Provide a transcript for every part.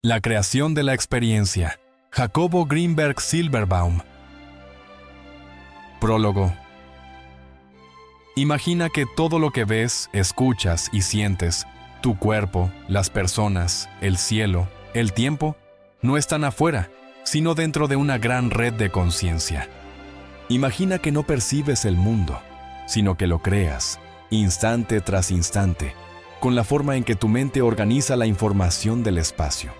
La creación de la experiencia. Jacobo Greenberg Silverbaum. Prólogo. Imagina que todo lo que ves, escuchas y sientes, tu cuerpo, las personas, el cielo, el tiempo, no están afuera, sino dentro de una gran red de conciencia. Imagina que no percibes el mundo, sino que lo creas, instante tras instante, con la forma en que tu mente organiza la información del espacio.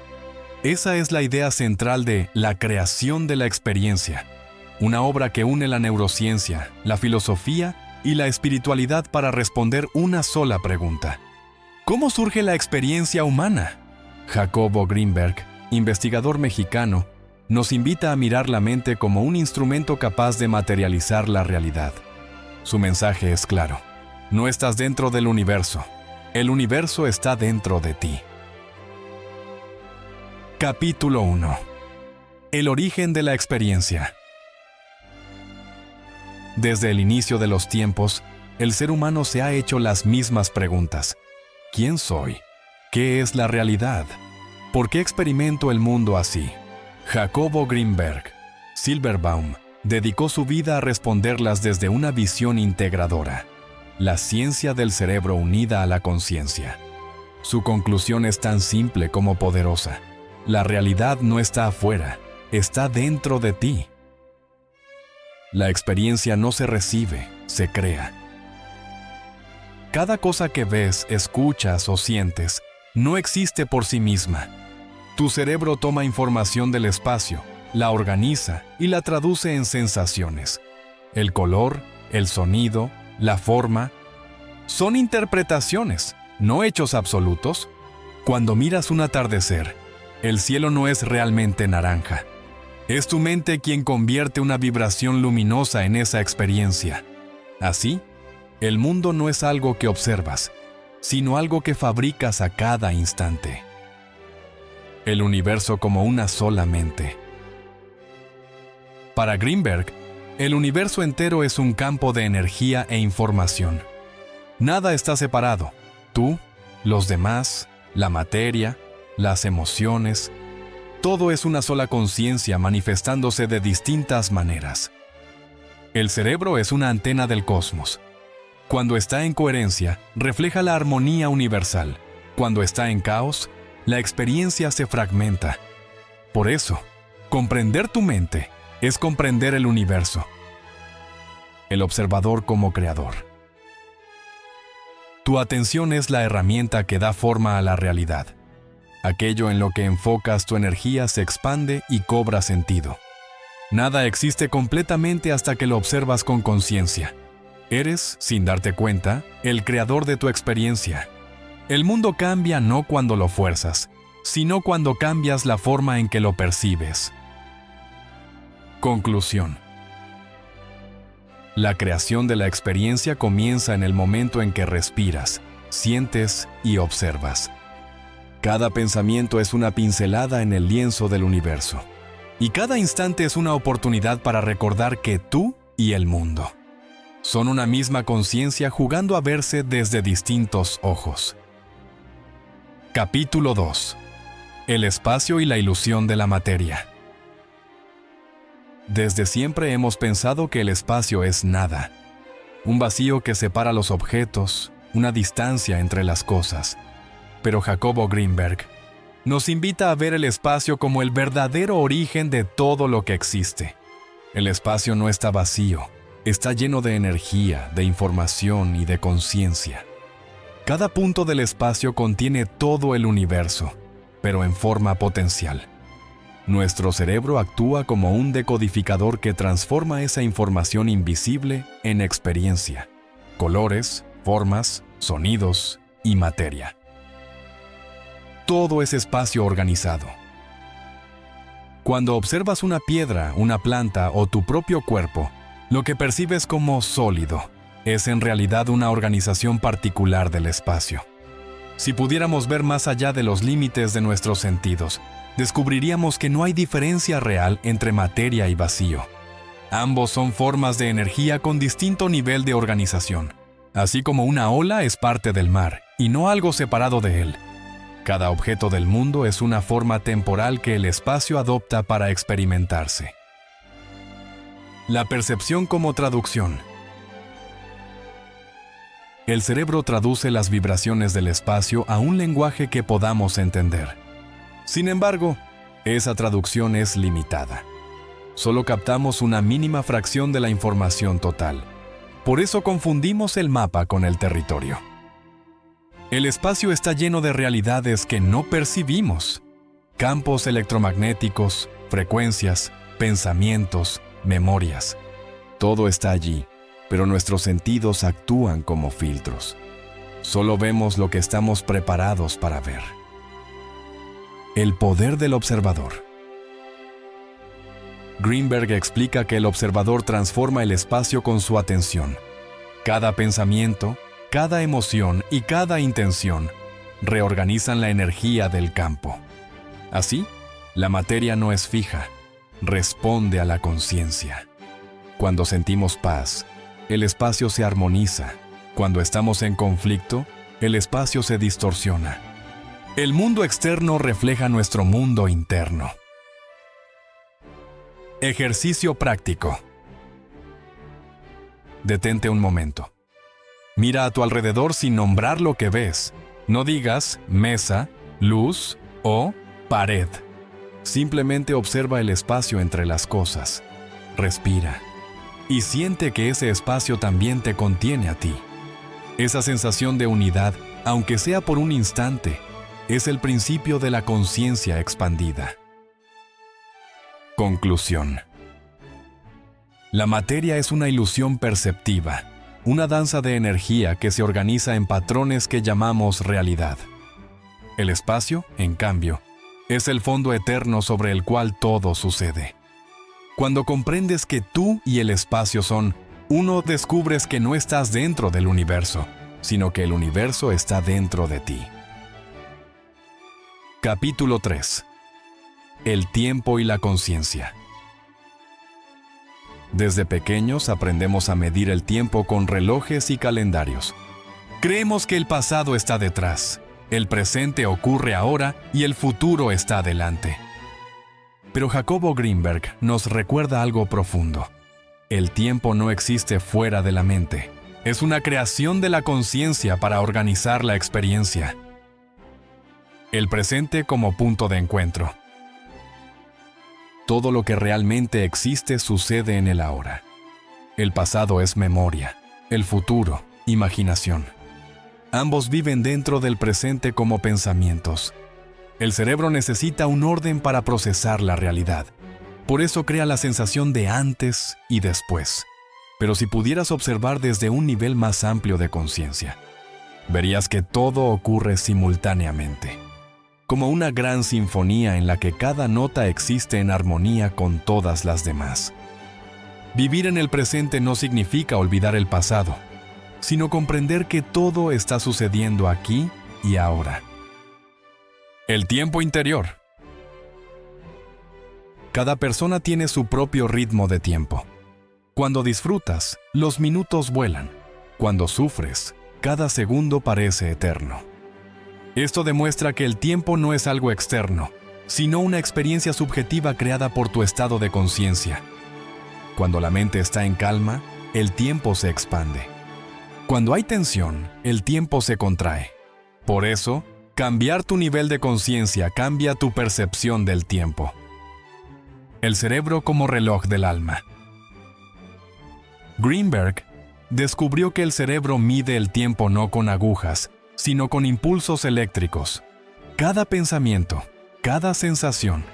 Esa es la idea central de La creación de la experiencia, una obra que une la neurociencia, la filosofía y la espiritualidad para responder una sola pregunta. ¿Cómo surge la experiencia humana? Jacobo Greenberg, investigador mexicano, nos invita a mirar la mente como un instrumento capaz de materializar la realidad. Su mensaje es claro: no estás dentro del universo, el universo está dentro de ti. Capítulo 1. El origen de la experiencia. Desde el inicio de los tiempos, el ser humano se ha hecho las mismas preguntas. ¿Quién soy? ¿Qué es la realidad? ¿Por qué experimento el mundo así? Jacobo Greenberg Silverbaum dedicó su vida a responderlas desde una visión integradora, la ciencia del cerebro unida a la conciencia. Su conclusión es tan simple como poderosa. La realidad no está afuera, está dentro de ti. La experiencia no se recibe, se crea. Cada cosa que ves, escuchas o sientes no existe por sí misma. Tu cerebro toma información del espacio, la organiza y la traduce en sensaciones. El color, el sonido, la forma, son interpretaciones, no hechos absolutos. Cuando miras un atardecer, el cielo no es realmente naranja. Es tu mente quien convierte una vibración luminosa en esa experiencia. Así, el mundo no es algo que observas, sino algo que fabricas a cada instante. El universo como una sola mente. Para Greenberg, el universo entero es un campo de energía e información. Nada está separado. Tú, los demás, la materia, las emociones, todo es una sola conciencia manifestándose de distintas maneras. El cerebro es una antena del cosmos. Cuando está en coherencia, refleja la armonía universal. Cuando está en caos, la experiencia se fragmenta. Por eso, comprender tu mente es comprender el universo. El observador como creador. Tu atención es la herramienta que da forma a la realidad. Aquello en lo que enfocas tu energía se expande y cobra sentido. Nada existe completamente hasta que lo observas con conciencia. Eres, sin darte cuenta, el creador de tu experiencia. El mundo cambia no cuando lo fuerzas, sino cuando cambias la forma en que lo percibes. Conclusión. La creación de la experiencia comienza en el momento en que respiras, sientes y observas. Cada pensamiento es una pincelada en el lienzo del universo. Y cada instante es una oportunidad para recordar que tú y el mundo son una misma conciencia jugando a verse desde distintos ojos. Capítulo 2. El espacio y la ilusión de la materia. Desde siempre hemos pensado que el espacio es nada, un vacío que separa los objetos, una distancia entre las cosas. Pero Jacobo Greenberg nos invita a ver el espacio como el verdadero origen de todo lo que existe. El espacio no está vacío, está lleno de energía, de información y de conciencia. Cada punto del espacio contiene todo el universo, pero en forma potencial. Nuestro cerebro actúa como un decodificador que transforma esa información invisible en experiencia, colores, formas, sonidos y materia. Todo es espacio organizado. Cuando observas una piedra, una planta o tu propio cuerpo, lo que percibes como sólido es en realidad una organización particular del espacio. Si pudiéramos ver más allá de los límites de nuestros sentidos, descubriríamos que no hay diferencia real entre materia y vacío. Ambos son formas de energía con distinto nivel de organización, así como una ola es parte del mar y no algo separado de él. Cada objeto del mundo es una forma temporal que el espacio adopta para experimentarse. La percepción como traducción. El cerebro traduce las vibraciones del espacio a un lenguaje que podamos entender. Sin embargo, esa traducción es limitada. Solo captamos una mínima fracción de la información total. Por eso confundimos el mapa con el territorio. El espacio está lleno de realidades que no percibimos. Campos electromagnéticos, frecuencias, pensamientos, memorias. Todo está allí, pero nuestros sentidos actúan como filtros. Solo vemos lo que estamos preparados para ver. El poder del observador. Greenberg explica que el observador transforma el espacio con su atención. Cada pensamiento, cada emoción y cada intención reorganizan la energía del campo. Así, la materia no es fija, responde a la conciencia. Cuando sentimos paz, el espacio se armoniza. Cuando estamos en conflicto, el espacio se distorsiona. El mundo externo refleja nuestro mundo interno. Ejercicio práctico. Detente un momento. Mira a tu alrededor sin nombrar lo que ves. No digas mesa, luz o pared. Simplemente observa el espacio entre las cosas. Respira. Y siente que ese espacio también te contiene a ti. Esa sensación de unidad, aunque sea por un instante, es el principio de la conciencia expandida. Conclusión. La materia es una ilusión perceptiva, una danza de energía que se organiza en patrones que llamamos realidad. El espacio, en cambio, es el fondo eterno sobre el cual todo sucede. Cuando comprendes que tú y el espacio son uno, descubres que no estás dentro del universo, sino que el universo está dentro de ti. Capítulo 3. El tiempo y la conciencia. Desde pequeños aprendemos a medir el tiempo con relojes y calendarios. Creemos que el pasado está detrás, el presente ocurre ahora y el futuro está adelante. Pero Jacobo Greenberg nos recuerda algo profundo. El tiempo no existe fuera de la mente. Es una creación de la conciencia para organizar la experiencia. El presente como punto de encuentro. Todo lo que realmente existe sucede en el ahora. El pasado es memoria, el futuro, imaginación. Ambos viven dentro del presente como pensamientos. El cerebro necesita un orden para procesar la realidad. Por eso crea la sensación de antes y después. Pero si pudieras observar desde un nivel más amplio de conciencia, verías que todo ocurre simultáneamente. Como una gran sinfonía en la que cada nota existe en armonía con todas las demás. Vivir en el presente no significa olvidar el pasado, sino comprender que todo está sucediendo aquí y ahora. El tiempo interior. Cada persona tiene su propio ritmo de tiempo. Cuando disfrutas, los minutos vuelan. Cuando sufres, cada segundo parece eterno. Esto demuestra que el tiempo no es algo externo, sino una experiencia subjetiva creada por tu estado de conciencia. Cuando la mente está en calma, el tiempo se expande. Cuando hay tensión, el tiempo se contrae. Por eso, cambiar tu nivel de conciencia cambia tu percepción del tiempo. El cerebro como reloj del alma. Greenberg descubrió que el cerebro mide el tiempo no con agujas, sino con impulsos eléctricos. Cada pensamiento, cada sensación,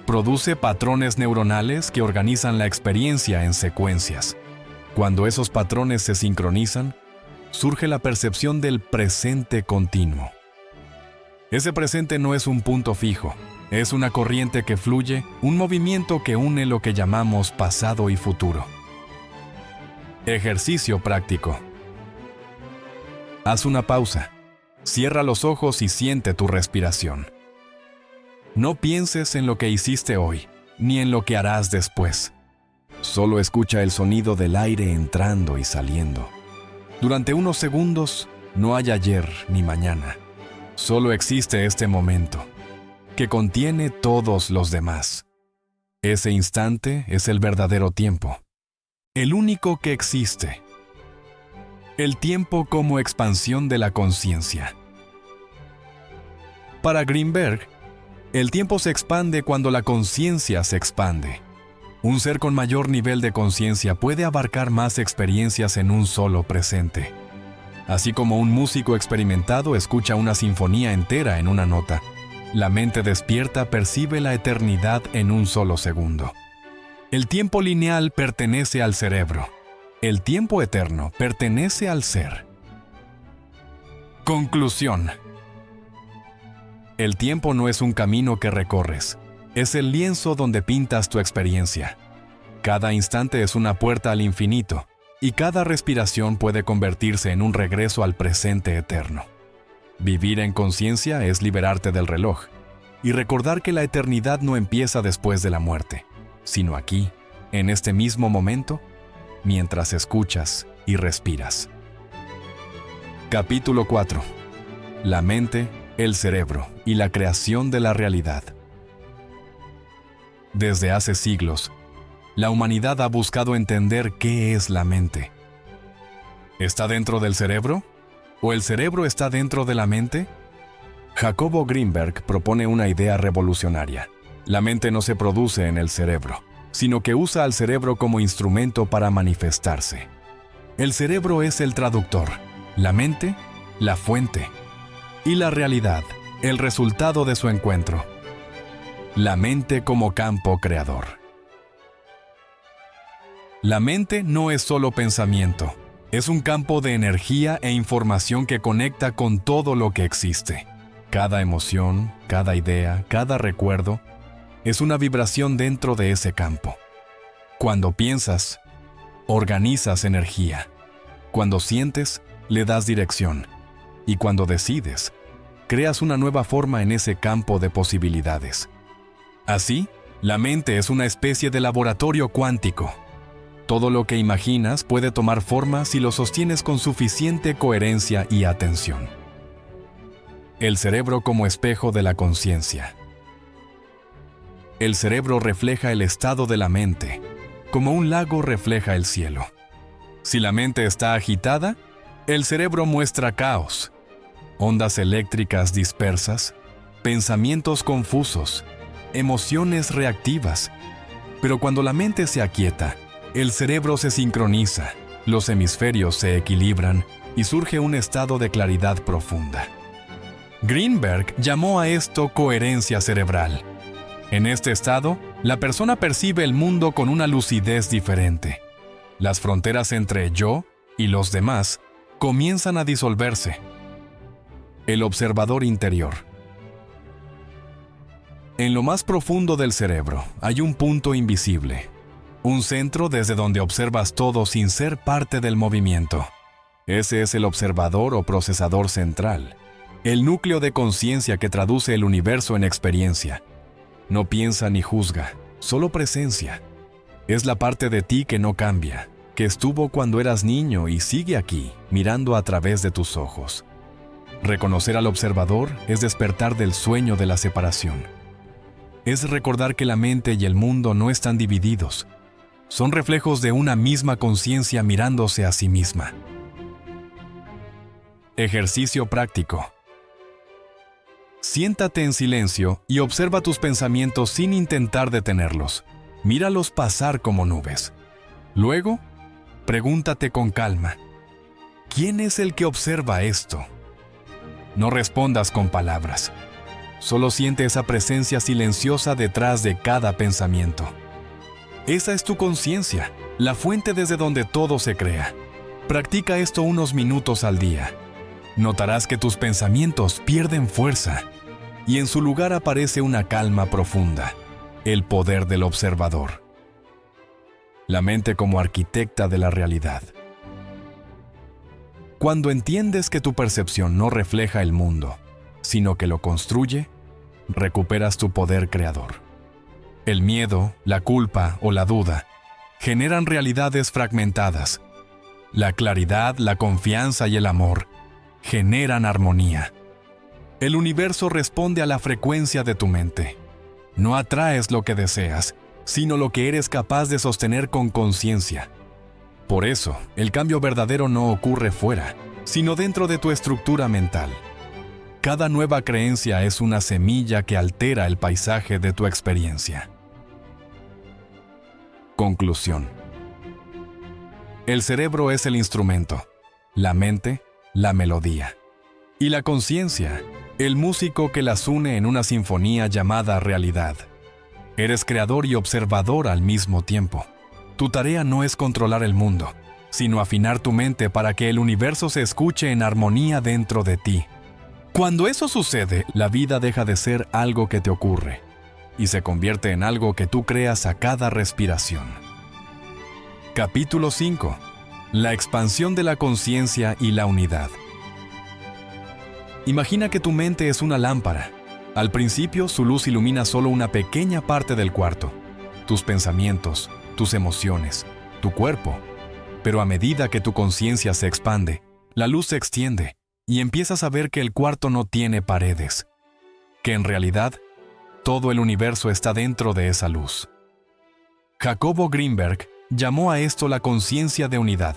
produce patrones neuronales que organizan la experiencia en secuencias. Cuando esos patrones se sincronizan, surge la percepción del presente continuo. Ese presente no es un punto fijo, es una corriente que fluye, un movimiento que une lo que llamamos pasado y futuro. Ejercicio práctico. Haz una pausa. Cierra los ojos y siente tu respiración. No pienses en lo que hiciste hoy, ni en lo que harás después. Solo escucha el sonido del aire entrando y saliendo. Durante unos segundos, no hay ayer ni mañana. Solo existe este momento, que contiene todos los demás. Ese instante es el verdadero tiempo, el único que existe. El tiempo como expansión de la conciencia. Para Greenberg, el tiempo se expande cuando la conciencia se expande. Un ser con mayor nivel de conciencia puede abarcar más experiencias en un solo presente. Así como un músico experimentado escucha una sinfonía entera en una nota, la mente despierta percibe la eternidad en un solo segundo. El tiempo lineal pertenece al cerebro. El tiempo eterno pertenece al ser. Conclusión. El tiempo no es un camino que recorres, es el lienzo donde pintas tu experiencia. Cada instante es una puerta al infinito, y cada respiración puede convertirse en un regreso al presente eterno. Vivir en conciencia es liberarte del reloj, y recordar que la eternidad no empieza después de la muerte, sino aquí, en este mismo momento, mientras escuchas y respiras. Capítulo 4. La mente, el cerebro y la creación de la realidad. Desde hace siglos, la humanidad ha buscado entender qué es la mente. ¿Está dentro del cerebro? ¿O el cerebro está dentro de la mente? Jacobo Greenberg propone una idea revolucionaria. La mente no se produce en el cerebro, sino que usa al cerebro como instrumento para manifestarse. El cerebro es el traductor, la mente, la fuente, y la realidad, el resultado de su encuentro. La mente como campo creador. La mente no es solo pensamiento, es un campo de energía e información que conecta con todo lo que existe. Cada emoción, cada idea, cada recuerdo, es una vibración dentro de ese campo. Cuando piensas, organizas energía. Cuando sientes, le das dirección. Y cuando decides, creas una nueva forma en ese campo de posibilidades. Así, la mente es una especie de laboratorio cuántico. Todo lo que imaginas puede tomar forma si lo sostienes con suficiente coherencia y atención. El cerebro como espejo de la conciencia. El cerebro refleja el estado de la mente, como un lago refleja el cielo. Si la mente está agitada, el cerebro muestra caos, ondas eléctricas dispersas, pensamientos confusos, emociones reactivas. Pero cuando la mente se aquieta, el cerebro se sincroniza, los hemisferios se equilibran y surge un estado de claridad profunda. Greenberg llamó a esto coherencia cerebral. En este estado, la persona percibe el mundo con una lucidez diferente. Las fronteras entre yo y los demás comienzan a disolverse. El observador interior. En lo más profundo del cerebro hay un punto invisible, un centro desde donde observas todo sin ser parte del movimiento. Ese es el observador o procesador central, el núcleo de conciencia que traduce el universo en experiencia. No piensa ni juzga, solo presencia. Es la parte de ti que no cambia, que estuvo cuando eras niño y sigue aquí, mirando a través de tus ojos. Reconocer al observador es despertar del sueño de la separación. Es recordar que la mente y el mundo no están divididos. Son reflejos de una misma conciencia mirándose a sí misma. Ejercicio práctico. Siéntate en silencio y observa tus pensamientos sin intentar detenerlos. Míralos pasar como nubes. Luego, pregúntate con calma: ¿quién es el que observa esto? No respondas con palabras. Solo siente esa presencia silenciosa detrás de cada pensamiento. Esa es tu conciencia, la fuente desde donde todo se crea. Practica esto unos minutos al día. Notarás que tus pensamientos pierden fuerza y en su lugar aparece una calma profunda, el poder del observador. La mente como arquitecta de la realidad. Cuando entiendes que tu percepción no refleja el mundo, sino que lo construye, recuperas tu poder creador. El miedo, la culpa o la duda generan realidades fragmentadas. La claridad, la confianza y el amor generan armonía. El universo responde a la frecuencia de tu mente. No atraes lo que deseas, sino lo que eres capaz de sostener con conciencia. Por eso, el cambio verdadero no ocurre fuera, sino dentro de tu estructura mental. Cada nueva creencia es una semilla que altera el paisaje de tu experiencia. Conclusión. El cerebro es el instrumento, la mente, la melodía, y la conciencia, el músico que las une en una sinfonía llamada realidad. Eres creador y observador al mismo tiempo. Tu tarea no es controlar el mundo, sino afinar tu mente para que el universo se escuche en armonía dentro de ti. Cuando eso sucede, la vida deja de ser algo que te ocurre y se convierte en algo que tú creas a cada respiración. Capítulo 5. La expansión de la conciencia y la unidad. Imagina que tu mente es una lámpara. Al principio, su luz ilumina solo una pequeña parte del cuarto, tus pensamientos, tus emociones, tu cuerpo. Pero a medida que tu conciencia se expande, la luz se extiende y empiezas a ver que el cuarto no tiene paredes, que en realidad todo el universo está dentro de esa luz. Jacobo Greenberg llamó a esto la conciencia de unidad,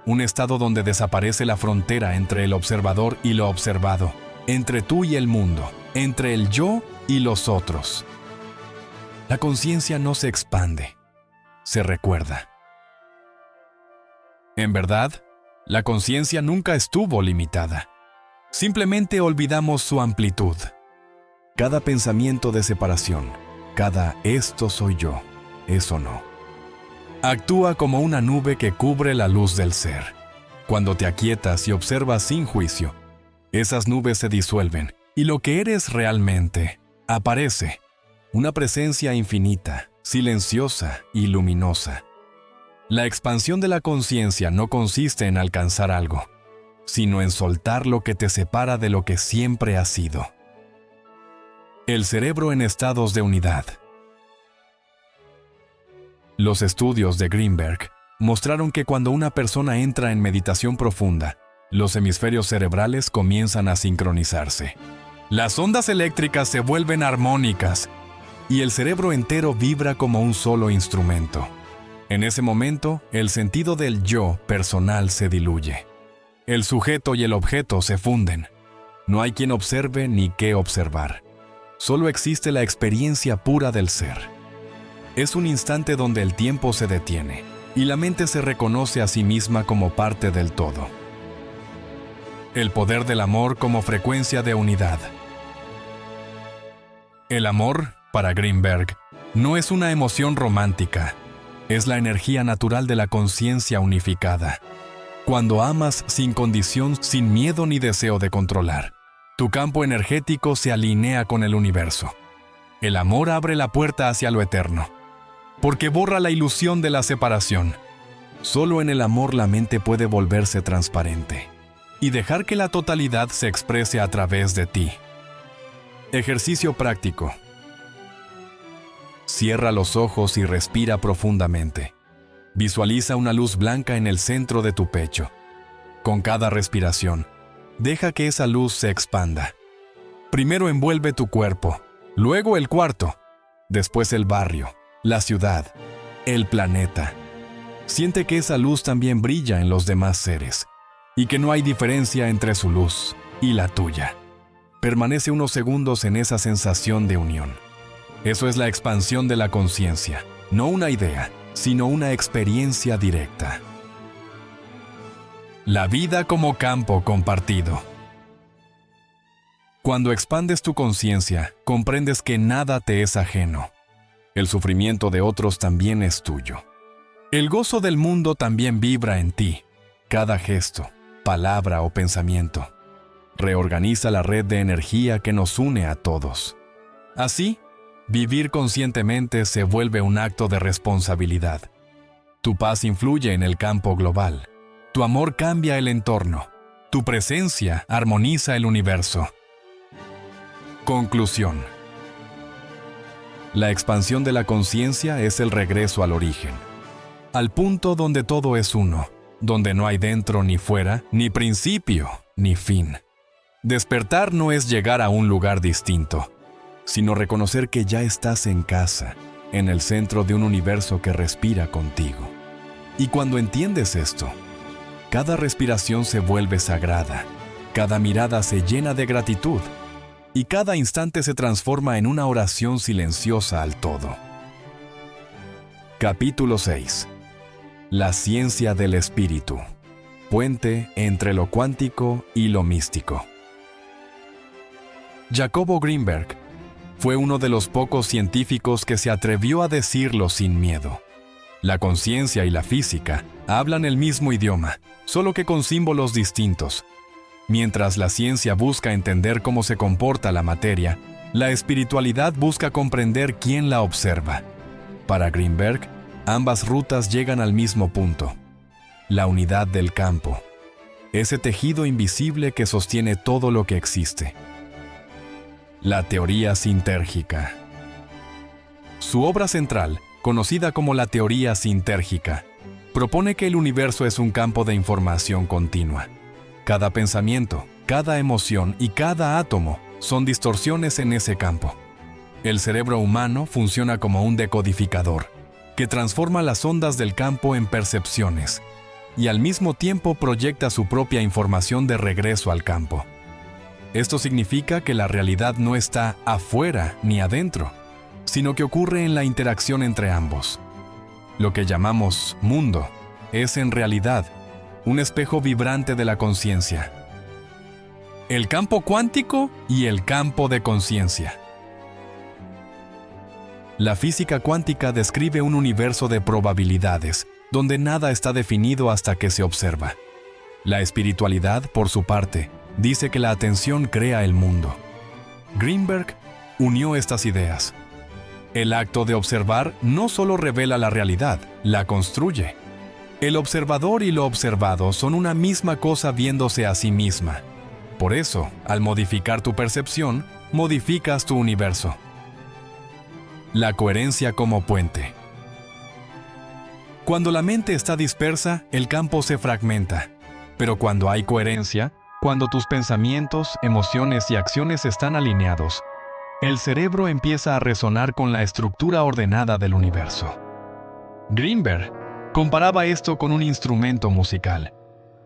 un estado donde desaparece la frontera entre el observador y lo observado, entre tú y el mundo, entre el yo y los otros. La conciencia no se expande, se recuerda. En verdad, la conciencia nunca estuvo limitada. Simplemente olvidamos su amplitud. Cada pensamiento de separación, cada esto soy yo, eso no, actúa como una nube que cubre la luz del ser. Cuando te aquietas y observas sin juicio, esas nubes se disuelven y lo que eres realmente aparece. Una presencia infinita, silenciosa y luminosa. La expansión de la conciencia no consiste en alcanzar algo, sino en soltar lo que te separa de lo que siempre has sido. El cerebro en estados de unidad. Los estudios de Greenberg mostraron que cuando una persona entra en meditación profunda, los hemisferios cerebrales comienzan a sincronizarse. Las ondas eléctricas se vuelven armónicas y el cerebro entero vibra como un solo instrumento. En ese momento, el sentido del yo personal se diluye. El sujeto y el objeto se funden. No hay quien observe ni qué observar. Solo existe la experiencia pura del ser. Es un instante donde el tiempo se detiene y la mente se reconoce a sí misma como parte del todo. El poder del amor como frecuencia de unidad. El amor, para Greenberg, no es una emoción romántica. Es la energía natural de la conciencia unificada. Cuando amas sin condición, sin miedo ni deseo de controlar, tu campo energético se alinea con el universo. El amor abre la puerta hacia lo eterno, porque borra la ilusión de la separación. Solo en el amor la mente puede volverse transparente y dejar que la totalidad se exprese a través de ti. Ejercicio práctico. Cierra los ojos y respira profundamente. Visualiza una luz blanca en el centro de tu pecho. Con cada respiración, deja que esa luz se expanda. Primero envuelve tu cuerpo, luego el cuarto, después el barrio, la ciudad, el planeta. Siente que esa luz también brilla en los demás seres y que no hay diferencia entre su luz y la tuya. Permanece unos segundos en esa sensación de unión. Eso es la expansión de la conciencia, no una idea, sino una experiencia directa. La vida como campo compartido. Cuando expandes tu conciencia, comprendes que nada te es ajeno. El sufrimiento de otros también es tuyo. El gozo del mundo también vibra en ti. Cada gesto, palabra o pensamiento reorganiza la red de energía que nos une a todos. Así, vivir conscientemente se vuelve un acto de responsabilidad. Tu paz influye en el campo global. Tu amor cambia el entorno. Tu presencia armoniza el universo. Conclusión. La expansión de la conciencia es el regreso al origen, al punto donde todo es uno, donde no hay dentro ni fuera, ni principio, ni fin. Despertar no es llegar a un lugar distinto, sino reconocer que ya estás en casa, en el centro de un universo que respira contigo. Y cuando entiendes esto, cada respiración se vuelve sagrada, cada mirada se llena de gratitud y cada instante se transforma en una oración silenciosa al todo. Capítulo 6. La ciencia del espíritu. Puente entre lo cuántico y lo místico. Jacobo Greenberg fue uno de los pocos científicos que se atrevió a decirlo sin miedo. La conciencia y la física hablan el mismo idioma, solo que con símbolos distintos. Mientras la ciencia busca entender cómo se comporta la materia, la espiritualidad busca comprender quién la observa. Para Greenberg, ambas rutas llegan al mismo punto: la unidad del campo, ese tejido invisible que sostiene todo lo que existe. La teoría sintérgica. Su obra central, conocida como la teoría sintérgica, propone que el universo es un campo de información continua. Cada pensamiento, cada emoción y cada átomo son distorsiones en ese campo. El cerebro humano funciona como un decodificador, que transforma las ondas del campo en percepciones, y al mismo tiempo proyecta su propia información de regreso al campo. Esto significa que la realidad no está afuera ni adentro, sino que ocurre en la interacción entre ambos. Lo que llamamos mundo es en realidad un espejo vibrante de la conciencia. El campo cuántico y el campo de conciencia. La física cuántica describe un universo de probabilidades, donde nada está definido hasta que se observa. La espiritualidad, por su parte, dice que la atención crea el mundo. Greenberg unió estas ideas. El acto de observar no solo revela la realidad, la construye. El observador y lo observado son una misma cosa viéndose a sí misma. Por eso, al modificar tu percepción, modificas tu universo. La coherencia como puente. Cuando la mente está dispersa, el campo se fragmenta. Pero cuando hay coherencia, cuando tus pensamientos, emociones y acciones están alineados, el cerebro empieza a resonar con la estructura ordenada del universo. Greenberg comparaba esto con un instrumento musical.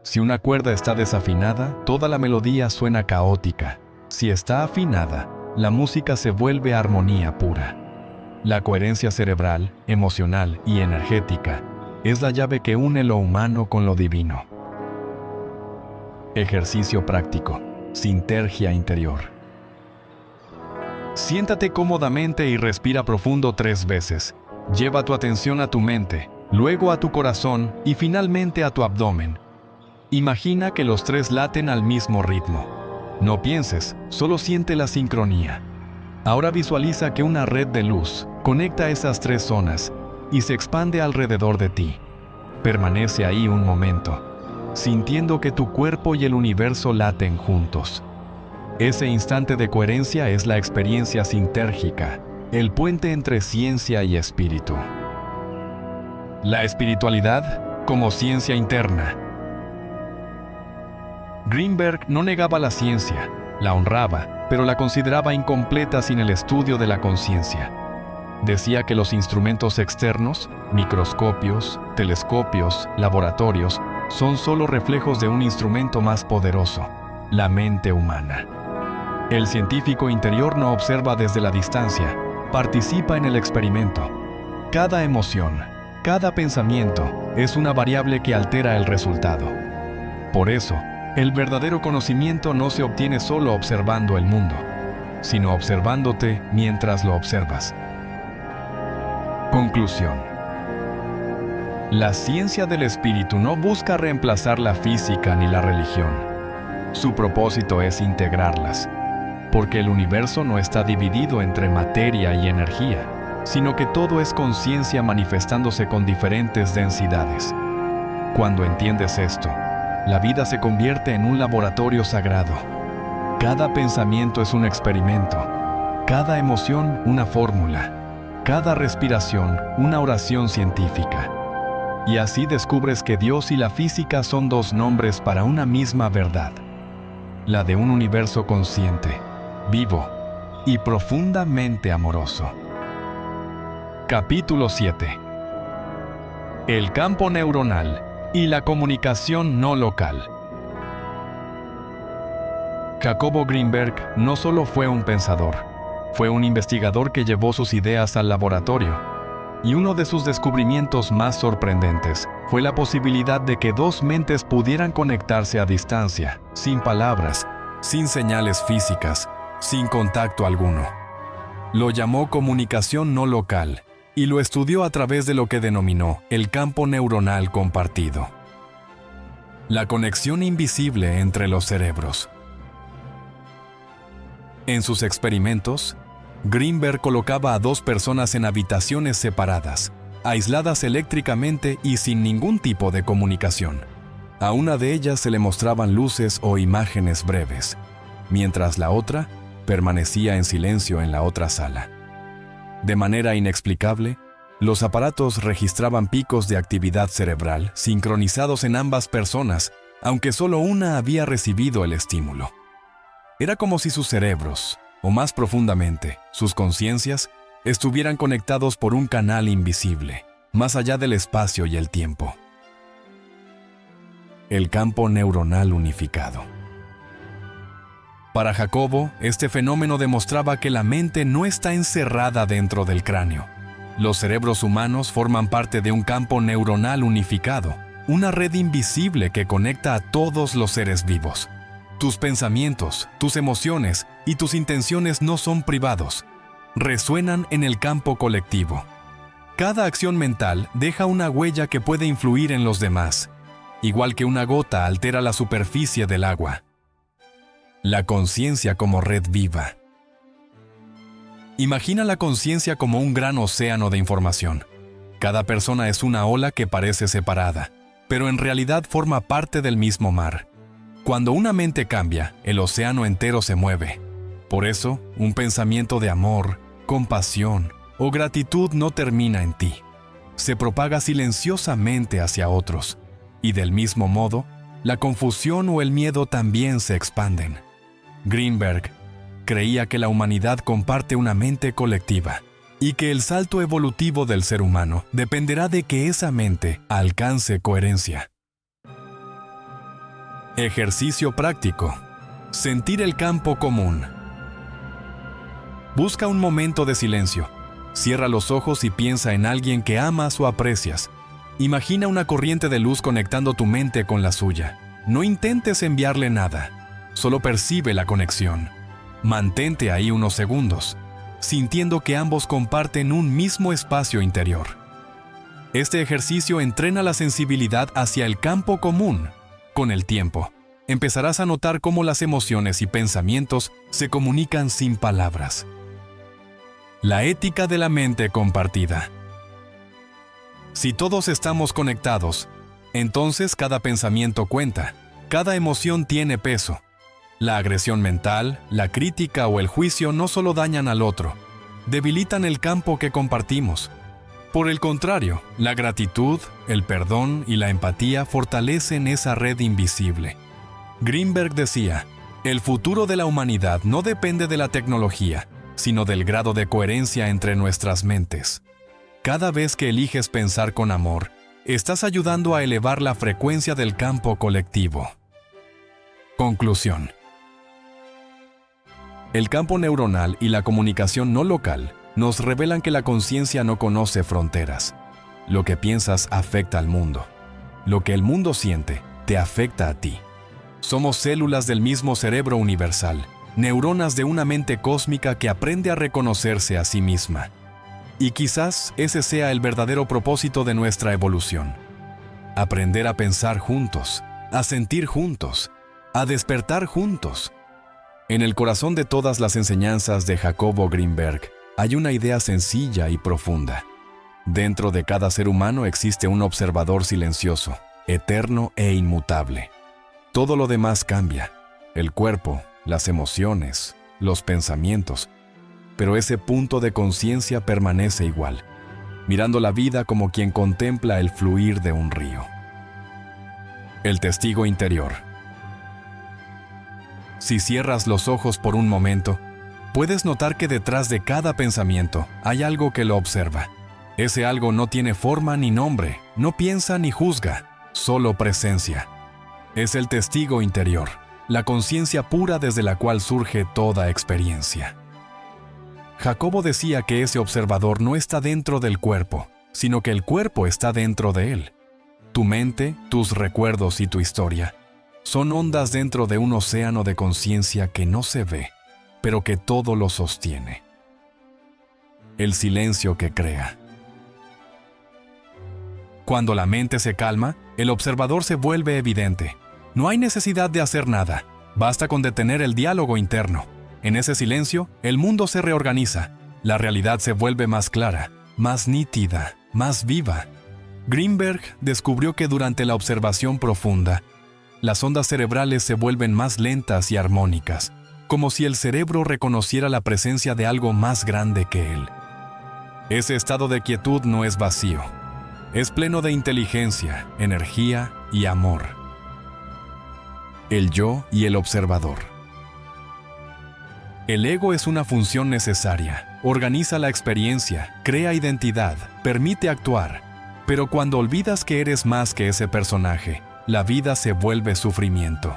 Si una cuerda está desafinada, toda la melodía suena caótica. Si está afinada, la música se vuelve armonía pura. La coherencia cerebral, emocional y energética es la llave que une lo humano con lo divino. Ejercicio práctico. Sintergia interior. Siéntate cómodamente y respira profundo 3 veces. Lleva tu atención a tu mente, luego a tu corazón y finalmente a tu abdomen. Imagina que los 3 laten al mismo ritmo. No pienses, solo siente la sincronía. Ahora visualiza que una red de luz conecta esas 3 zonas y se expande alrededor de ti. Permanece ahí un momento, sintiendo que tu cuerpo y el universo laten juntos. Ese instante de coherencia es la experiencia sintérgica, el puente entre ciencia y espíritu. La espiritualidad como ciencia interna. Greenberg no negaba la ciencia, la honraba, pero la consideraba incompleta sin el estudio de la conciencia. Decía que los instrumentos externos, microscopios, telescopios, laboratorios, son solo reflejos de un instrumento más poderoso, la mente humana. El científico interior no observa desde la distancia, participa en el experimento. Cada emoción, cada pensamiento es una variable que altera el resultado. Por eso, el verdadero conocimiento no se obtiene solo observando el mundo, sino observándote mientras lo observas. Conclusión. La ciencia del espíritu no busca reemplazar la física ni la religión. Su propósito es integrarlas, porque el universo no está dividido entre materia y energía, sino que todo es conciencia manifestándose con diferentes densidades. Cuando entiendes esto, la vida se convierte en un laboratorio sagrado. Cada pensamiento es un experimento, cada emoción una fórmula, cada respiración una oración científica. Y así descubres que Dios y la física son 2 nombres para una misma verdad. la de un universo consciente, vivo y profundamente amoroso. Capítulo 7. El campo neuronal y la comunicación no local. Jacobo Greenberg no solo fue un pensador, fue un investigador que llevó sus ideas al laboratorio. Y uno de sus descubrimientos más sorprendentes fue la posibilidad de que dos mentes pudieran conectarse a distancia, sin palabras, sin señales físicas, sin contacto alguno. Lo llamó comunicación no local y lo estudió a través de lo que denominó el campo neuronal compartido. La conexión invisible entre los cerebros. En sus experimentos, Greenberg colocaba a dos personas en habitaciones separadas, aisladas eléctricamente y sin ningún tipo de comunicación. A una de ellas se le mostraban luces o imágenes breves, mientras la otra permanecía en silencio en la otra sala. De manera inexplicable, los aparatos registraban picos de actividad cerebral sincronizados en ambas personas, aunque solo una había recibido el estímulo. Era como si sus cerebros, o más profundamente, sus conciencias, estuvieran conectados por un canal invisible, más allá del espacio y el tiempo. El campo neuronal unificado. Para Jacobo, este fenómeno demostraba que la mente no está encerrada dentro del cráneo. Los cerebros humanos forman parte de un campo neuronal unificado, una red invisible que conecta a todos los seres vivos. Tus pensamientos, tus emociones y tus intenciones no son privados. Resuenan en el campo colectivo. Cada acción mental deja una huella que puede influir en los demás, igual que una gota altera la superficie del agua. La conciencia como red viva. Imagina la conciencia como un gran océano de información. Cada persona es una ola que parece separada, pero en realidad forma parte del mismo mar. Cuando una mente cambia, el océano entero se mueve. Por eso, un pensamiento de amor, compasión o gratitud no termina en ti. Se propaga silenciosamente hacia otros. Y del mismo modo, la confusión o el miedo también se expanden. Greenberg creía que la humanidad comparte una mente colectiva y que el salto evolutivo del ser humano dependerá de que esa mente alcance coherencia. Ejercicio práctico. Sentir el campo común. Busca un momento de silencio. Cierra los ojos y piensa en alguien que amas o aprecias. Imagina una corriente de luz conectando tu mente con la suya. No intentes enviarle nada. Solo percibe la conexión. Mantente ahí unos segundos, sintiendo que ambos comparten un mismo espacio interior. Este ejercicio entrena la sensibilidad hacia el campo común. Con el tiempo, empezarás a notar cómo las emociones y pensamientos se comunican sin palabras. La ética de la mente compartida. Si todos estamos conectados, entonces cada pensamiento cuenta, cada emoción tiene peso. La agresión mental, la crítica o el juicio no solo dañan al otro, debilitan el campo que compartimos. Por el contrario, la gratitud, el perdón y la empatía fortalecen esa red invisible. Greenberg decía, el futuro de la humanidad no depende de la tecnología, sino del grado de coherencia entre nuestras mentes. Cada vez que eliges pensar con amor, estás ayudando a elevar la frecuencia del campo colectivo. Conclusión. El campo neuronal y la comunicación no local nos revelan que la conciencia no conoce fronteras. Lo que piensas afecta al mundo. Lo que el mundo siente te afecta a ti. Somos células del mismo cerebro universal, neuronas de una mente cósmica que aprende a reconocerse a sí misma. Y quizás ese sea el verdadero propósito de nuestra evolución. Aprender a pensar juntos, a sentir juntos, a despertar juntos. En el corazón de todas las enseñanzas de Jacobo Greenberg hay una idea sencilla y profunda. Dentro de cada ser humano existe un observador silencioso, eterno e inmutable. Todo lo demás cambia, el cuerpo, las emociones, los pensamientos, pero ese punto de conciencia permanece igual, mirando la vida como quien contempla el fluir de un río. El testigo interior. Si cierras los ojos por un momento, puedes notar que detrás de cada pensamiento hay algo que lo observa. Ese algo no tiene forma ni nombre, no piensa ni juzga, solo presencia. Es el testigo interior, la conciencia pura desde la cual surge toda experiencia. Jacobo decía que ese observador no está dentro del cuerpo, sino que el cuerpo está dentro de él. Tu mente, tus recuerdos y tu historia son ondas dentro de un océano de conciencia que no se ve, pero que todo lo sostiene. El silencio que crea. Cuando la mente se calma, el observador se vuelve evidente. No hay necesidad de hacer nada, basta con detener el diálogo interno. En ese silencio, el mundo se reorganiza, la realidad se vuelve más clara, más nítida, más viva. Greenberg descubrió que durante la observación profunda, las ondas cerebrales se vuelven más lentas y armónicas, como si el cerebro reconociera la presencia de algo más grande que él. Ese estado de quietud no es vacío, es pleno de inteligencia, energía y amor. El yo y el observador. El ego es una función necesaria, organiza la experiencia, crea identidad, permite actuar, pero cuando olvidas que eres más que ese personaje, la vida se vuelve sufrimiento.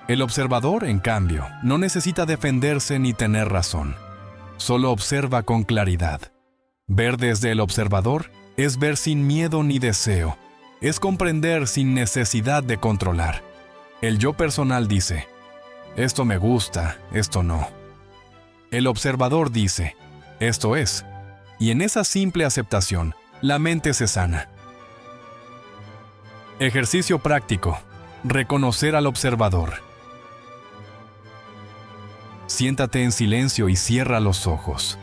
El observador, en cambio, no necesita defenderse ni tener razón, solo observa con claridad. Ver desde el observador es ver sin miedo ni deseo, es comprender sin necesidad de controlar. El yo personal dice, esto me gusta, esto no. El observador dice, esto es, y en esa simple aceptación, la mente se sana. Ejercicio práctico. Reconocer al observador. Siéntate en silencio y cierra los ojos.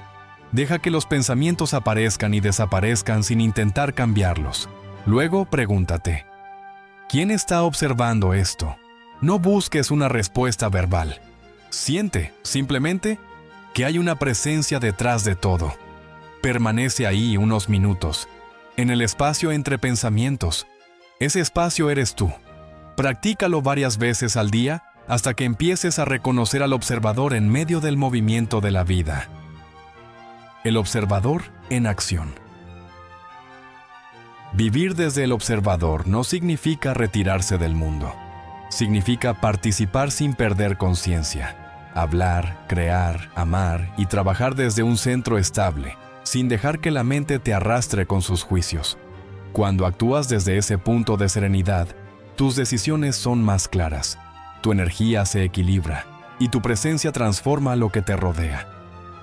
Deja que los pensamientos aparezcan y desaparezcan sin intentar cambiarlos. Luego pregúntate, ¿quién está observando esto? No busques una respuesta verbal. Siente, simplemente, que hay una presencia detrás de todo. Permanece ahí unos minutos, en el espacio entre pensamientos. Ese espacio eres tú. Practícalo varias veces al día hasta que empieces a reconocer al observador en medio del movimiento de la vida. El observador en acción. Vivir desde el observador no significa retirarse del mundo. Significa participar sin perder conciencia. Hablar, crear, amar y trabajar desde un centro estable, sin dejar que la mente te arrastre con sus juicios. Cuando actúas desde ese punto de serenidad, tus decisiones son más claras, tu energía se equilibra y tu presencia transforma lo que te rodea.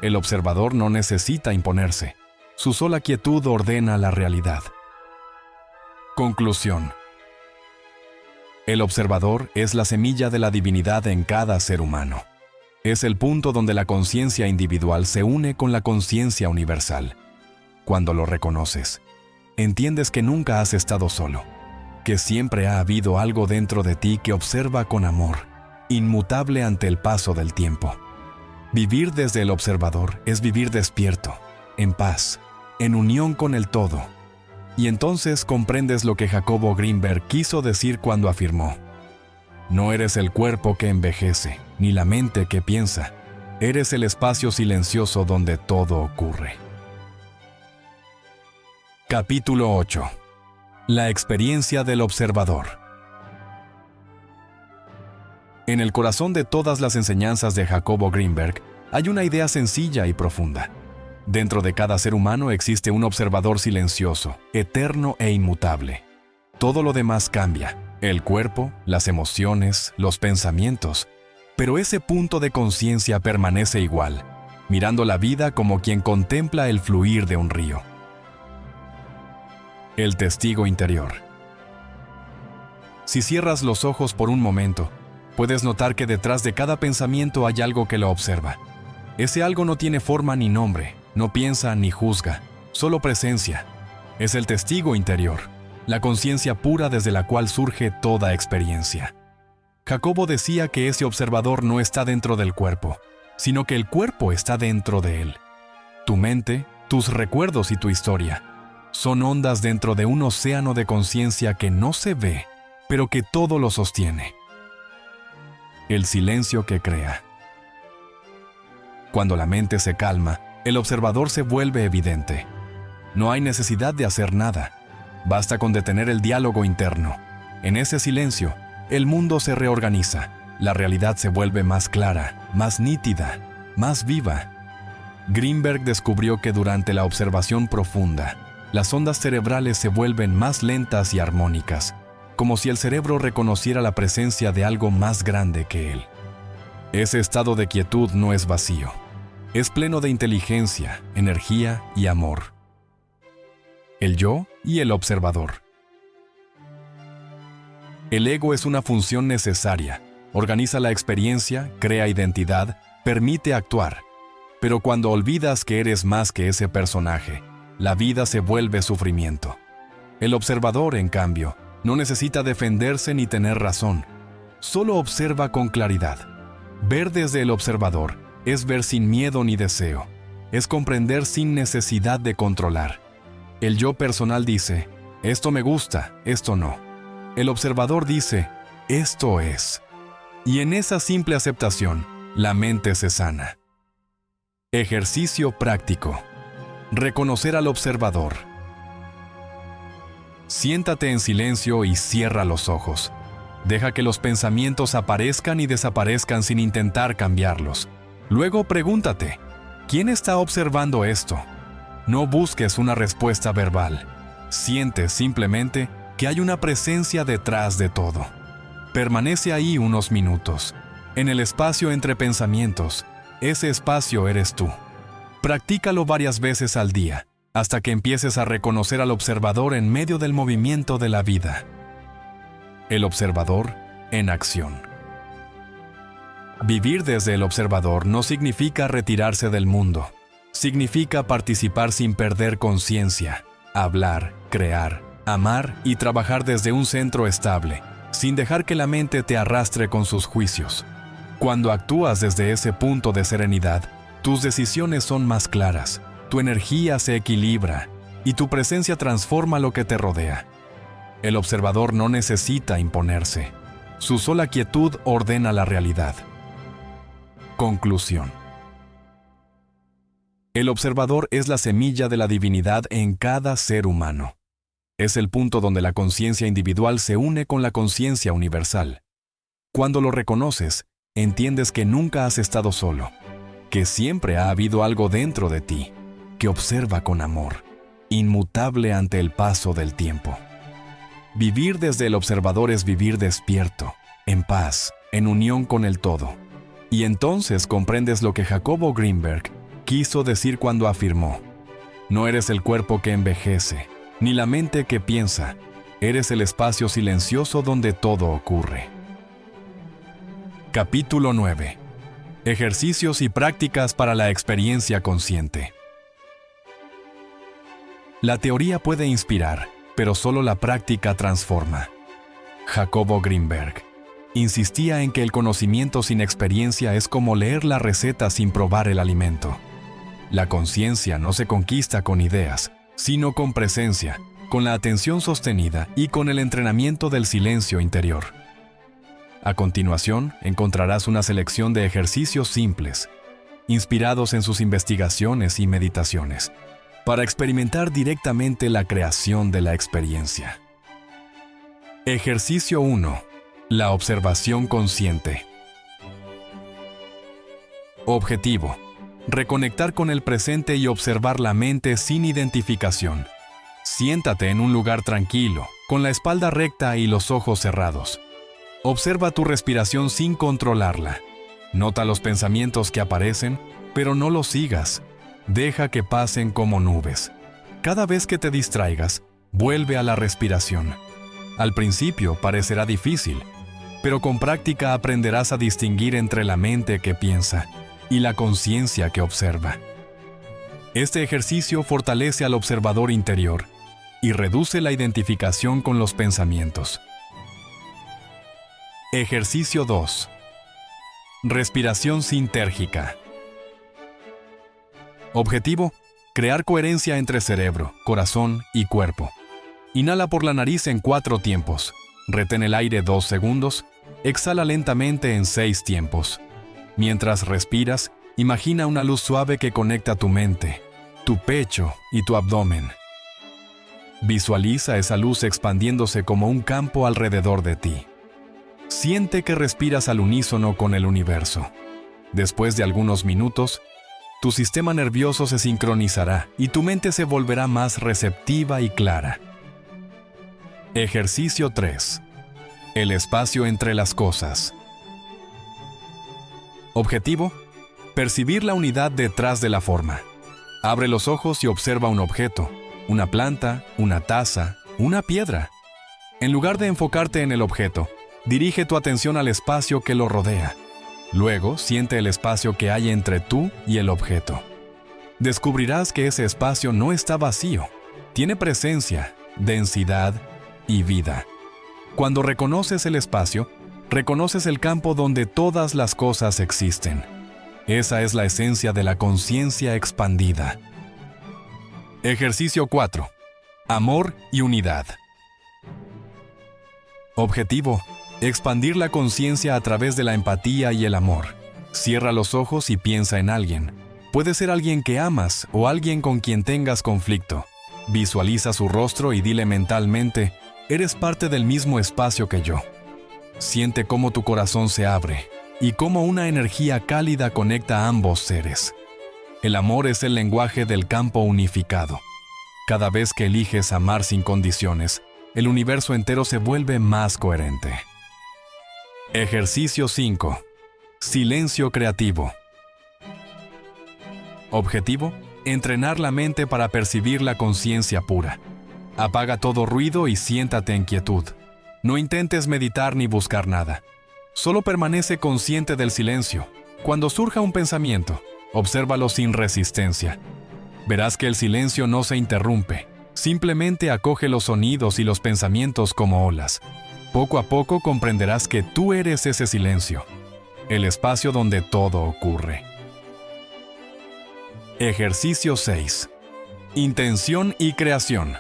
El observador no necesita imponerse, su sola quietud ordena la realidad. Conclusión. El observador es la semilla de la divinidad en cada ser humano. Es el punto donde la conciencia individual se une con la conciencia universal. Cuando lo reconoces, entiendes que nunca has estado solo, que siempre ha habido algo dentro de ti que observa con amor, inmutable ante el paso del tiempo. Vivir desde el observador es vivir despierto, en paz, en unión con el todo. Y entonces comprendes lo que Jacobo Greenberg quiso decir cuando afirmó: no eres el cuerpo que envejece, ni la mente que piensa. Eres el espacio silencioso donde todo ocurre. Capítulo 8. La experiencia del observador. En el corazón de todas las enseñanzas de Jacobo Greenberg hay una idea sencilla y profunda. Dentro de cada ser humano existe un observador silencioso, eterno e inmutable. Todo lo demás cambia. El cuerpo, las emociones, los pensamientos, pero ese punto de conciencia permanece igual, mirando la vida como quien contempla el fluir de un río. El testigo interior. Si cierras los ojos por un momento, puedes notar que detrás de cada pensamiento hay algo que lo observa. Ese algo no tiene forma ni nombre, no piensa ni juzga, solo presencia. Es el testigo interior, la conciencia pura desde la cual surge toda experiencia. Jacobo decía que ese observador no está dentro del cuerpo, sino que el cuerpo está dentro de él. Tu mente, tus recuerdos y tu historia son ondas dentro de un océano de conciencia que no se ve, pero que todo lo sostiene. el silencio que crea. Cuando la mente se calma, el observador se vuelve evidente. No hay necesidad de hacer nada. Basta con detener el diálogo interno. En ese silencio, el mundo se reorganiza. La realidad se vuelve más clara, más nítida, más viva. Greenberg descubrió que durante la observación profunda, las ondas cerebrales se vuelven más lentas y armónicas, como si el cerebro reconociera la presencia de algo más grande que él. Ese estado de quietud no es vacío. Es pleno de inteligencia, energía y amor. El yo y el observador. El ego es una función necesaria. Organiza la experiencia, crea identidad, permite actuar. Pero cuando olvidas que eres más que ese personaje, la vida se vuelve sufrimiento. El observador, en cambio, no necesita defenderse ni tener razón. Solo observa con claridad. Ver desde el observador es ver sin miedo ni deseo. Es comprender sin necesidad de controlar. El yo personal dice, esto me gusta, esto no. El observador dice, esto es. Y en esa simple aceptación, la mente se sana. Ejercicio práctico. Reconocer al observador. Siéntate en silencio y cierra los ojos. Deja que los pensamientos aparezcan y desaparezcan sin intentar cambiarlos. Luego pregúntate, ¿quién está observando esto? No busques una respuesta verbal. Siente simplemente que hay una presencia detrás de todo. Permanece ahí unos minutos. En el espacio entre pensamientos, ese espacio eres tú. Practícalo varias veces al día, hasta que empieces a reconocer al observador en medio del movimiento de la vida. El observador en acción. Vivir desde el observador no significa retirarse del mundo. Significa participar sin perder conciencia, hablar, crear, amar y trabajar desde un centro estable, sin dejar que la mente te arrastre con sus juicios. Cuando actúas desde ese punto de serenidad, tus decisiones son más claras, tu energía se equilibra y tu presencia transforma lo que te rodea. El observador no necesita imponerse. Su sola quietud ordena la realidad. Conclusión. El observador es la semilla de la divinidad en cada ser humano. Es el punto donde la conciencia individual se une con la conciencia universal. Cuando lo reconoces, entiendes que nunca has estado solo, que siempre ha habido algo dentro de ti, que observa con amor, inmutable ante el paso del tiempo. Vivir desde el observador es vivir despierto, en paz, en unión con el todo. Y entonces comprendes lo que Jacobo Greenberg quiso decir cuando afirmó: no eres el cuerpo que envejece, ni la mente que piensa, eres el espacio silencioso donde todo ocurre. Capítulo 9. Ejercicios y prácticas para la experiencia consciente. La teoría puede inspirar, pero solo la práctica transforma. Jacobo Greenberg insistía en que el conocimiento sin experiencia es como leer la receta sin probar el alimento. La conciencia no se conquista con ideas, sino con presencia, con la atención sostenida y con el entrenamiento del silencio interior. A continuación, encontrarás una selección de ejercicios simples, inspirados en sus investigaciones y meditaciones, para experimentar directamente la creación de la experiencia. Ejercicio 1. La observación consciente. Objetivo: reconectar con el presente y observar la mente sin identificación. Siéntate en un lugar tranquilo, con la espalda recta y los ojos cerrados. Observa tu respiración sin controlarla. Nota los pensamientos que aparecen, pero no los sigas. Deja que pasen como nubes. Cada vez que te distraigas, vuelve a la respiración. Al principio parecerá difícil, pero con práctica aprenderás a distinguir entre la mente que piensa y la conciencia que observa. Este ejercicio fortalece al observador interior y reduce la identificación con los pensamientos. Ejercicio 2. Respiración sintérgica. Objetivo: crear coherencia entre cerebro, corazón y cuerpo. Inhala por la nariz en 4 tiempos. Retén el aire 2 segundos Exhala lentamente en 6 tiempos. Mientras respiras, imagina una luz suave que conecta tu mente, tu pecho y tu abdomen. Visualiza esa luz expandiéndose como un campo alrededor de ti. Siente que respiras al unísono con el universo. Después de algunos minutos, tu sistema nervioso se sincronizará y tu mente se volverá más receptiva y clara. Ejercicio 3. El espacio entre las cosas. Objetivo: percibir la unidad detrás de la forma. Abre los ojos y observa un objeto, una planta, una taza, una piedra. En lugar de enfocarte en el objeto, dirige tu atención al espacio que lo rodea. Luego, siente el espacio que hay entre tú y el objeto. Descubrirás que ese espacio no está vacío. Tiene presencia, densidad y vida. Cuando reconoces el espacio, reconoces el campo donde todas las cosas existen. Esa es la esencia de la conciencia expandida. Ejercicio 4. Amor y unidad. Objetivo: expandir la conciencia a través de la empatía y el amor. Cierra los ojos y piensa en alguien. Puede ser alguien que amas o alguien con quien tengas conflicto. Visualiza su rostro y dile mentalmente: eres parte del mismo espacio que yo. Siente cómo tu corazón se abre y cómo una energía cálida conecta a ambos seres. El amor es el lenguaje del campo unificado. Cada vez que eliges amar sin condiciones, el universo entero se vuelve más coherente. Ejercicio 5. Silencio creativo. Objetivo: entrenar la mente para percibir la conciencia pura. Apaga todo ruido y siéntate en quietud. No intentes meditar ni buscar nada. Solo permanece consciente del silencio. Cuando surja un pensamiento, obsérvalo sin resistencia. Verás que el silencio no se interrumpe. Simplemente acoge los sonidos y los pensamientos como olas. Poco a poco comprenderás que tú eres ese silencio, el espacio donde todo ocurre. Ejercicio 6. Intención y creación.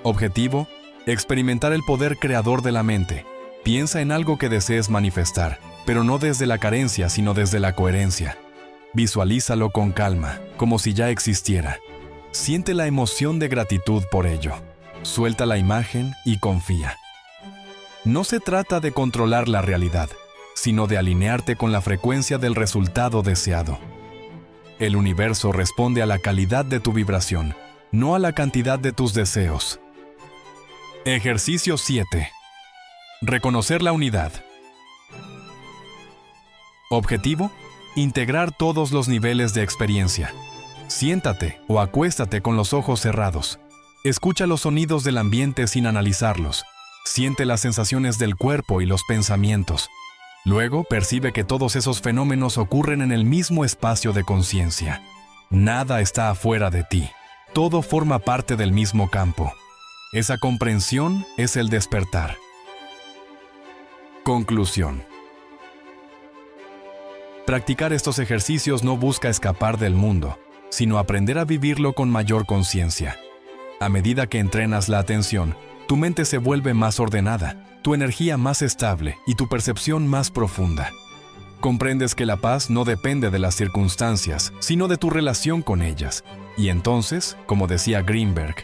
Objetivo: experimentar el poder creador de la mente. Piensa en algo que desees manifestar, pero no desde la carencia, sino desde la coherencia. Visualízalo con calma, como si ya existiera. Siente la emoción de gratitud por ello. Suelta la imagen y confía. No se trata de controlar la realidad, sino de alinearte con la frecuencia del resultado deseado. El universo responde a la calidad de tu vibración, no a la cantidad de tus deseos. Ejercicio 7. Reconocer la unidad. Objetivo: integrar todos los niveles de experiencia. Siéntate o acuéstate con los ojos cerrados. Escucha los sonidos del ambiente sin analizarlos. Siente las sensaciones del cuerpo y los pensamientos. Luego percibe que todos esos fenómenos ocurren en el mismo espacio de conciencia. Nada está afuera de ti. Todo forma parte del mismo campo. Esa comprensión es el despertar. Conclusión. Practicar estos ejercicios no busca escapar del mundo, sino aprender a vivirlo con mayor conciencia. A medida que entrenas la atención, tu mente se vuelve más ordenada, tu energía más estable y tu percepción más profunda. Comprendes que la paz no depende de las circunstancias, sino de tu relación con ellas. Y entonces, como decía Greenberg,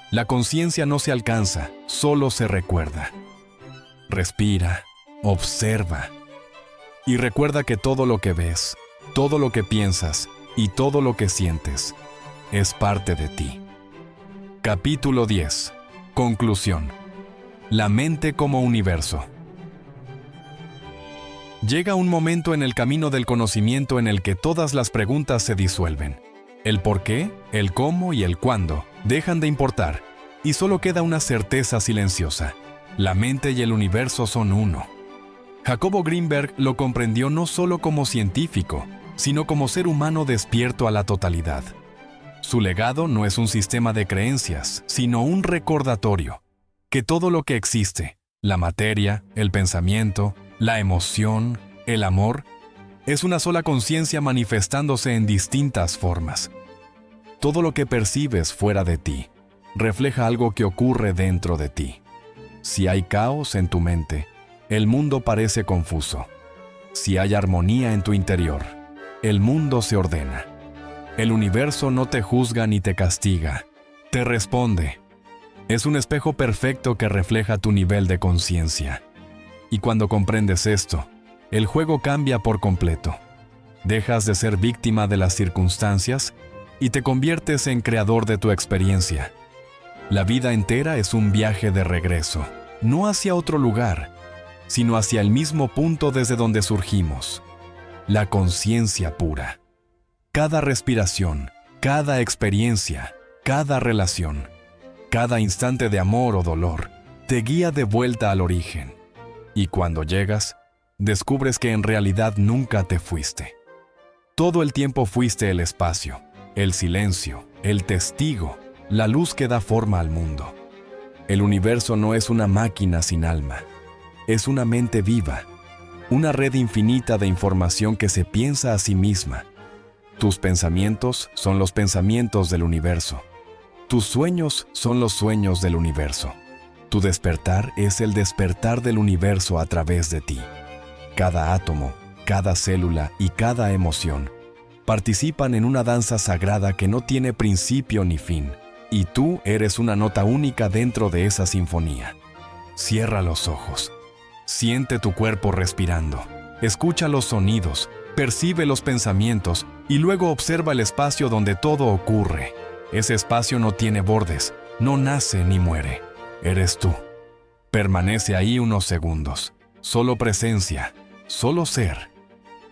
la conciencia no se alcanza, solo se recuerda. Respira, observa y recuerda que todo lo que ves, todo lo que piensas y todo lo que sientes es parte de ti. Capítulo 10. Conclusión. La mente como universo. Llega un momento en el camino del conocimiento en el que todas las preguntas se disuelven. El por qué, el cómo y el cuándo dejan de importar, y solo queda una certeza silenciosa. La mente y el universo son uno. Jacobo Greenberg lo comprendió no solo como científico, sino como ser humano despierto a la totalidad. Su legado no es un sistema de creencias, sino un recordatorio, que todo lo que existe, la materia, el pensamiento, la emoción, el amor, es una sola conciencia manifestándose en distintas formas. Todo lo que percibes fuera de ti refleja algo que ocurre dentro de ti. Si hay caos en tu mente, el mundo parece confuso. Si hay armonía en tu interior, el mundo se ordena. El universo no te juzga ni te castiga, te responde. Es un espejo perfecto que refleja tu nivel de conciencia. Y cuando comprendes esto, el juego cambia por completo. Dejas de ser víctima de las circunstancias y te conviertes en creador de tu experiencia. La vida entera es un viaje de regreso, no hacia otro lugar, sino hacia el mismo punto desde donde surgimos, la conciencia pura. Cada respiración, cada experiencia, cada relación, cada instante de amor o dolor, te guía de vuelta al origen. Y cuando llegas, descubres que en realidad nunca te fuiste. Todo el tiempo fuiste el espacio, el silencio, el testigo, la luz que da forma al mundo. El universo no es una máquina sin alma, es una mente viva, una red infinita de información que se piensa a sí misma. Tus pensamientos son los pensamientos del universo. Tus sueños son los sueños del universo. Tu despertar es el despertar del universo a través de ti. Cada átomo, cada célula y cada emoción participan en una danza sagrada que no tiene principio ni fin, y tú eres una nota única dentro de esa sinfonía. Cierra los ojos. Siente tu cuerpo respirando. Escucha los sonidos, percibe los pensamientos y luego observa el espacio donde todo ocurre. Ese espacio no tiene bordes, no nace ni muere. Eres tú. Permanece ahí unos segundos. Solo presencia, solo ser.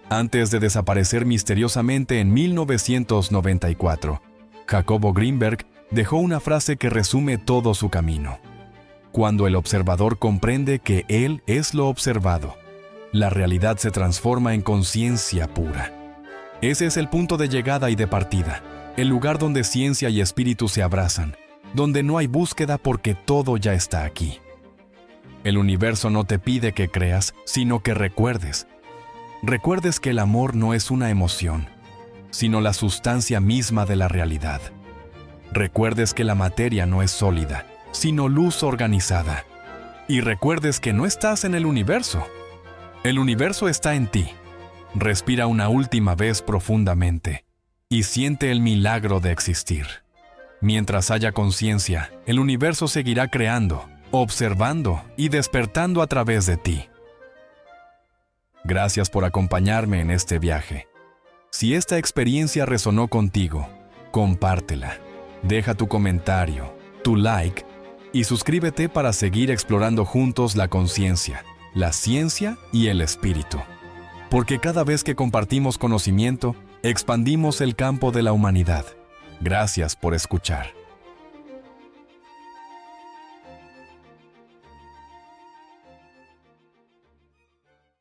Antes de desaparecer misteriosamente en 1994, Jacobo Greenberg dejó una frase que resume todo su camino. Cuando el observador comprende que él es lo observado, la realidad se transforma en conciencia pura. Ese es el punto de llegada y de partida, el lugar donde ciencia y espíritu se abrazan, donde no hay búsqueda porque todo ya está aquí. El universo no te pide que creas, sino que recuerdes. Recuerdes que el amor no es una emoción, sino la sustancia misma de la realidad. Recuerdes que la materia no es sólida, sino luz organizada. Y recuerdes que no estás en el universo. El universo está en ti. Respira una última vez profundamente y siente el milagro de existir. Mientras haya conciencia, el universo seguirá creando, observando y despertando a través de ti. Gracias por acompañarme en este viaje. Si esta experiencia resonó contigo, compártela. Deja tu comentario, tu like y suscríbete para seguir explorando juntos la conciencia, la ciencia y el espíritu. Porque cada vez que compartimos conocimiento, expandimos el campo de la humanidad. Gracias por escuchar.